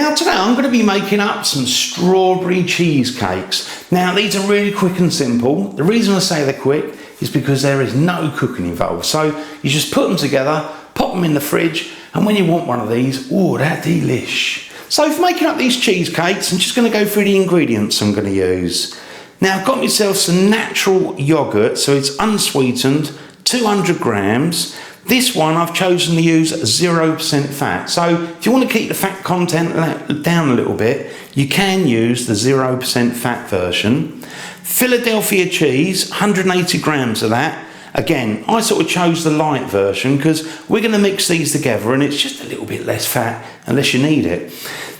Now today I'm going to be making up some strawberry cheesecakes. Now these are really quick and simple. The reason I say they're quick is because there is no cooking involved. So you just put them together, pop them in the fridge, and when you want one of these, oh, they're delish. So for making up these cheesecakes, I'm just going to go through the ingredients I'm going to use. Now I've got myself some natural yogurt, so it's unsweetened, 200 grams. This one I've chosen to use 0% fat. So if you want to keep the fat content down a little bit, you can use the 0% fat version. Philadelphia cheese, 180 grams of that. Again, I sort of chose the light version because we're going to mix these together and it's just a little bit less fat unless you need it.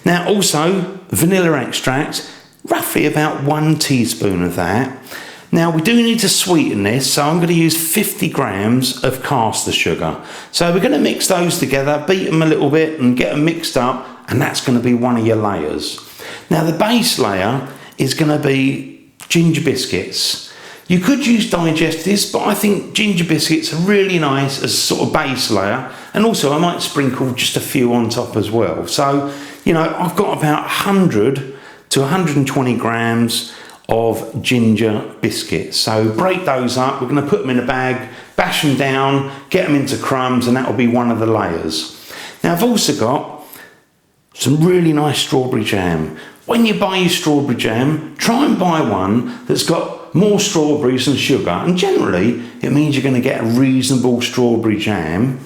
Now also, vanilla extract, roughly about 1 teaspoon of that. Now we do need to sweeten this, so I'm going to use 50 grams of caster sugar. So we're going to mix those together, beat them a little bit and get them mixed up, and that's going to be one of your layers. Now the base layer is going to be ginger biscuits. You could use digestives, but I think ginger biscuits are really nice as a sort of base layer, and also I might sprinkle just a few on top as well. So, you know, I've got about 100 to 120 grams of ginger biscuits. So break those up, we're going to put them in a bag, bash them down, get them into crumbs, and that will be one of the layers. Now I've also got some really nice strawberry jam. When you buy your strawberry jam, try and buy one that's got more strawberries than sugar, and generally it means you're going to get a reasonable strawberry jam.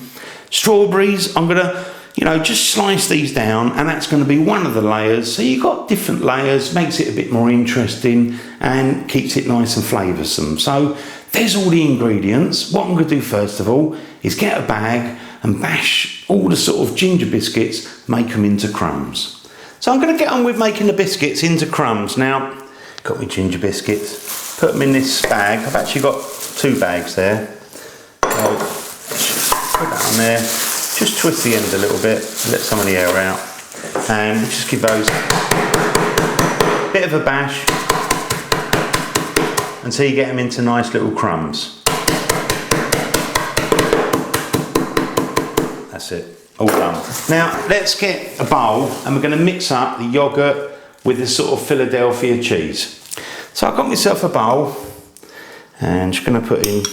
Strawberries, I'm going to just slice these down, and that's going to be one of the layers. So you've got different layers, makes it a bit more interesting and keeps it nice and flavoursome. So there's all the ingredients. What I'm going to do first of all is get a bag and bash all the sort of ginger biscuits, make them into crumbs. So I'm going to get on with making the biscuits into crumbs. Now, got my ginger biscuits, put them in this bag. I've actually got 2 bags there. So put that on there. Just twist the end a little bit, let some of the air out, and just give those a bit of a bash until you get them into nice little crumbs. That's it, all done. Now let's get a bowl and we're going to mix up the yogurt with the sort of Philadelphia cheese. So I've got myself a bowl and just going to put in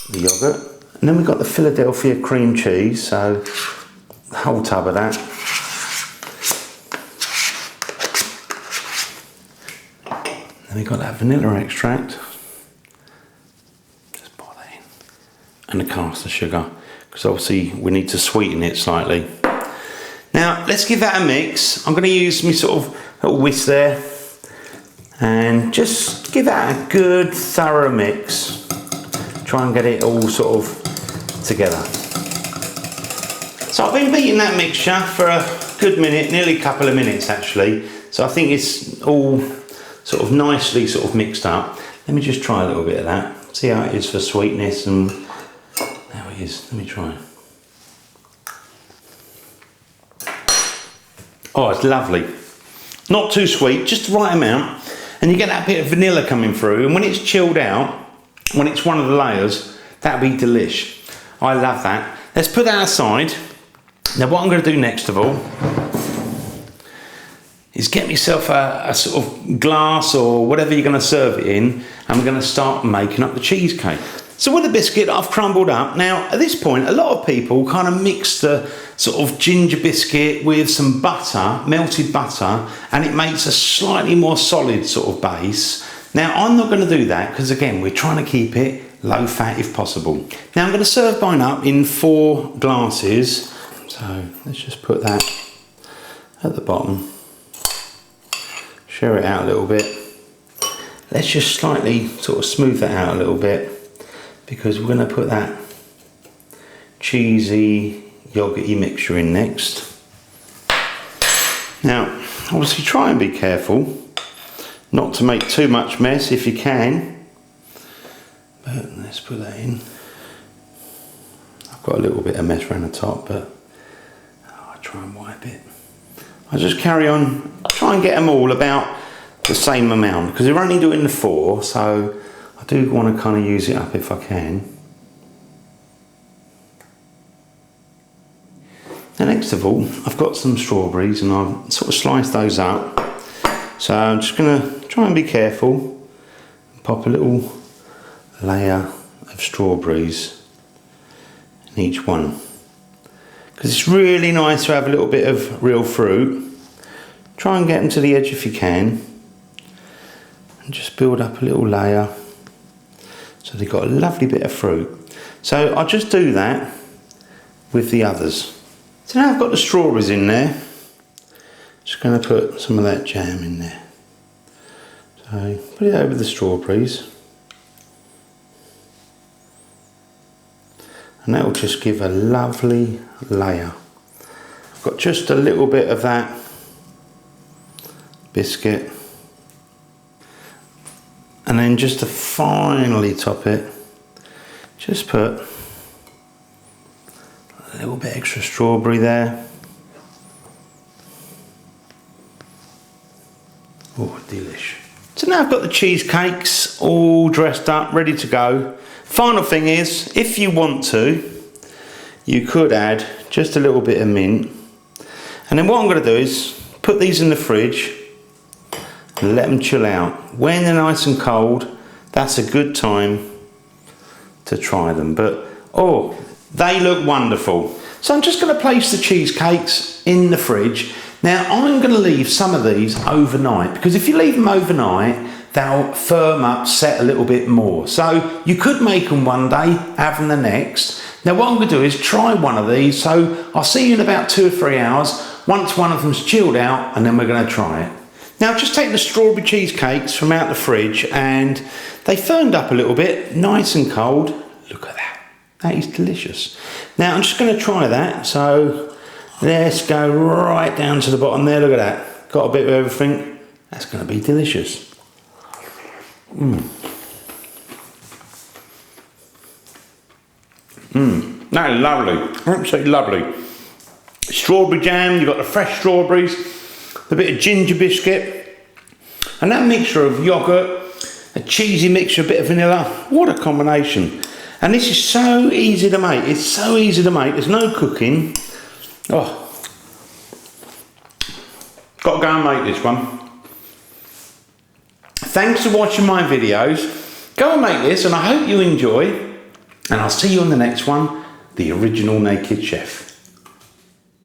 the yogurt. And then we've got the Philadelphia cream cheese, so the whole tub of that. Then we've got that vanilla extract. Just pour that in. And the caster sugar, because obviously we need to sweeten it slightly. Now let's give that a mix. I'm going to use my sort of little whisk there and just give that a good thorough mix. Try and get it all sort of together. So I've been beating that mixture for a good minute, nearly a couple of minutes actually. So I think it's all sort of nicely sort of mixed up. Let me just try a little bit of that. See how it is for sweetness, and there it is. Let me try. Oh, it's lovely. Not too sweet, just the right amount. And you get that bit of vanilla coming through, and when it's chilled out, when it's one of the layers, that'll be delish. I love that. Let's put that aside. Now what I'm going to do next of all is get myself a sort of glass or whatever you're going to serve it in. I'm going to start making up the cheesecake. So with the biscuit I've crumbled up. Now at this point a lot of people kind of mix the sort of ginger biscuit with some butter, melted butter, and it makes a slightly more solid sort of base. Now I'm not going to do that because again we're trying to keep it low fat if possible. Now I'm going to serve mine up in 4 glasses. So let's just put that at the bottom. Share it out a little bit. Let's just slightly sort of smooth that out a little bit because we're going to put that cheesy yogurty mixture in next. Now obviously try and be careful not to make too much mess if you can. But let's put that in. I've got a little bit of mess around the top, but I'll try and wipe it. I just carry on, try and get them all about the same amount because we're only doing the 4, so I do want to kind of use it up if I can. The next first of all, I've got some strawberries and I've sort of sliced those up. So I'm just going to try and be careful. Pop a little layer of strawberries in each one. Because it's really nice to have a little bit of real fruit. Try and get them to the edge if you can. And just build up a little layer. So they've got a lovely bit of fruit. So I'll just do that with the others. So now I've got the strawberries in there. Just going to put some of that jam in there. So put it over the strawberries. And that will just give a lovely layer. I've got just a little bit of that biscuit. And then just to finally top it, just put a little bit extra strawberry there. Oh, delish. So now I've got the cheesecakes all dressed up, ready to go. Final thing is, if you want to, you could add just a little bit of mint. And then what I'm going to do is put these in the fridge and let them chill out. When they're nice and cold, that's a good time to try them. But, oh, they look wonderful. So I'm just going to place the cheesecakes in the fridge. Now I'm going to leave some of these overnight, because if you leave them overnight, they'll firm up, set a little bit more. So you could make them one day, have them the next. Now what I'm going to do is try one of these. So I'll see you in about 2 or 3 hours, once one of them's chilled out, and then we're going to try it. Now I've just taken the strawberry cheesecakes from out the fridge and they firmed up a little bit, nice and cold. Look at that, that is delicious. Now I'm just going to try that. So let's go right down to the bottom there, look at that. Got a bit of everything, that's going to be delicious. That is lovely, absolutely lovely. Strawberry jam, you've got the fresh strawberries, a bit of ginger biscuit, and that mixture of yoghurt, a cheesy mixture, a bit of vanilla. What a combination. And this is so easy to make, it's so easy to make, there's no cooking. Oh, got to go and make this one. Thanks for watching my videos. Go and make this, and I hope you enjoy. And I'll see you on the next one, The Original Naked Chef.